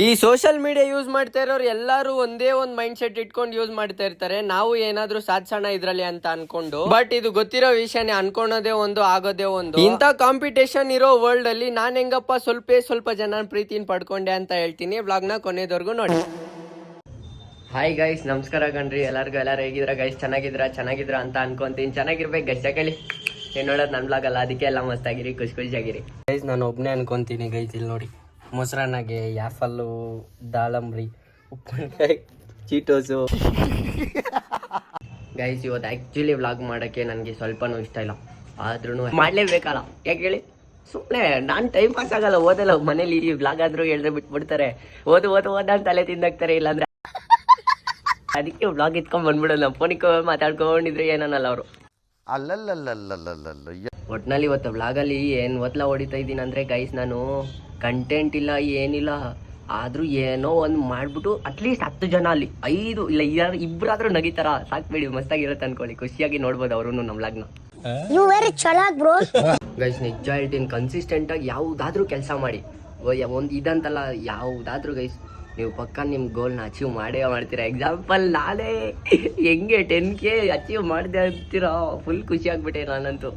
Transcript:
ಈ social media use ಮಾಡ್ತಾ ಇರೋರು ಎಲ್ಲರೂ ಒಂದೇ ಒಂದು ಮೈಂಡ್ ಸೆಟ್ ಇಟ್ಕೊಂಡು ಯೂಸ್ ಮಾಡ್ತಾ ಇರ್ತಾರೆ. ನಾವು ಏನಾದ್ರೂ ಸಾಧಿಸೋಣ ಇದ್ರಲ್ಲಿ ಅಂತ ಅನ್ಕೊಂಡು, ಬಟ್ ಇದು ಗೊತ್ತಿರೋ ವಿಷಯನೇ. ಅನ್ಕೊಳೋದೇ ಒಂದು, ಆಗೋದೇ ಒಂದು. ಇಂಥ ಕಾಂಪಿಟೇಷನ್ ಇರೋ ವರ್ಲ್ಡ್ ಅಲ್ಲಿ ನಾನ್ ಹೆಂಗಪ್ಪ ಸ್ವಲ್ಪ ಜನ ಪ್ರೀತಿನ ಪಡ್ಕೊಂಡೆ ಅಂತ ಹೇಳ್ತೀನಿ. ವ್ಲಾಗ್ ನ ಕೊನೆವರೆಗೂ ನೋಡಿ. ಹಾಯ್ ಗೈಸ್, ನಮಸ್ಕಾರ ಕಣ್ರಿ ಎಲ್ಲರಿಗೂ. ಎಲ್ಲರೂ ಹೇಗಿದ್ರ ಗೈಸ್? ಚೆನ್ನಾಗಿದ್ರ ಅಂತ ಅನ್ಕೊಂತೀನಿ. ಚೆನ್ನಾಗಿರ್ಬೇಕು ಗೈಸ್. ಯಾಕೇಳಿ ಏನ್ ನೋಡೋದು ನನ್ ಬ್ಲಾಗ್ ಅಲ್ಲ, ಅದಕ್ಕೆ ಎಲ್ಲ ಮಸ್ತಾಗಿರಿ, ಖುಷಿಯಾಗಿರಿ ಗೈಸ್. ನಾನು ಒಬ್ನೇ ಅನ್ಕೊಂತೀನಿ ಗೈಸ್. ಇಲ್ಲಿ ನೋಡಿ, ಮೊಸರನ್ನಾಗೆ ಯಾಫಲ್ಲು, ದಾಳಂಬ್ರಿ, ಉಪ್ಪಿನಕಾಯಿ, ಚೀಟೋಸು ಗೈಸ್. ಇವತ್ತು ಆ್ಯಕ್ಚುಲಿ ವ್ಲಾಗ್ ಮಾಡೋಕ್ಕೆ ನನಗೆ ಸ್ವಲ್ಪನೂ ಇಷ್ಟ ಇಲ್ಲ, ಆದ್ರೂ ಮಾಡಲೇಬೇಕಲ್ಲ. ಯಾಕೆ ಹೇಳಿ? ಸುಮ್ಮನೆ ನಾನು ಟೈಮ್ ಪಾಸ್ ಆಗಲ್ಲ, ಓದಲ್ಲ. ಮನೇಲಿ ಈ ವ್ಲಾಗ್ ಆದರೂ ಹೇಳಿದ್ರೆ ಬಿಟ್ಬಿಡ್ತಾರೆ. ಓದು ಅಂತ ತಲೆ ತಿಂದಾಕ್ತಾರೆ. ಇಲ್ಲಾಂದ್ರೆ ಅದಕ್ಕೆ ವ್ಲಾಗ್ ಇಟ್ಕೊಂಡ್ ಬಂದ್ಬಿಡೋಲ್ಲ. ಫೋನಿಗೆ ಮಾತಾಡ್ಕೊಂಡಿದ್ರೆ ಏನನ್ನಲ್ಲ ಅವರು. ಒಟ್ನಲ್ಲಿ ಇವತ್ತು ವ್ಲಾಗಲ್ಲಿ ಏನು ಒತ್ಲ ಹೊಡಿತಾ ಇದ್ದೀನಿ ಅಂದರೆ ಗೈಸ್, ನಾನು ಕಂಟೆಂಟ್ ಇಲ್ಲ ಏನಿಲ್ಲ, ಆದರೂ ಏನೋ ಒಂದು ಮಾಡಿಬಿಟ್ಟು ಅಟ್ಲೀಸ್ಟ್ 10 ಜನ ಅಲ್ಲಿ 5 ಇಲ್ಲ ಇಬ್ಬರಾದ್ರೂ ನಗಿತಾರ ಸಾಕ್ಬೇಡಿ, ಮಸ್ತಾಗಿರುತ್ತೆ ಅನ್ಕೊಳ್ಳಿ. ಖುಷಿಯಾಗಿ ನೋಡ್ಬೋದು ಅವರು ನಮ್ಮ ವ್ಲಾಗ್ನ. ಗೈಸ್ ನಿಜ ಹೇಳ್ತೀನಿ, ಕನ್ಸಿಸ್ಟೆಂಟಾಗಿ ಯಾವುದಾದ್ರೂ ಕೆಲಸ ಮಾಡಿ, ಒಂದು ಇದಂತಲ್ಲ, ಯಾವುದಾದ್ರೂ ಗೈಸ್ ನೀವು ಪಕ್ಕ ನಿಮ್ಮ ಗೋಲ್ನ ಅಚೀವ್ ಮಾಡ್ತೀರಾ. ಎಕ್ಸಾಂಪಲ್ ನಾನೇ ಹೆಂಗೆ 10K ಅಚೀವ್ ಮಾಡಿದೆ ಅಂತೀರಾ, ಫುಲ್ ಖುಷಿ ಆಗ್ಬಿಟ್ಟೆ ನಾನಂತೂ.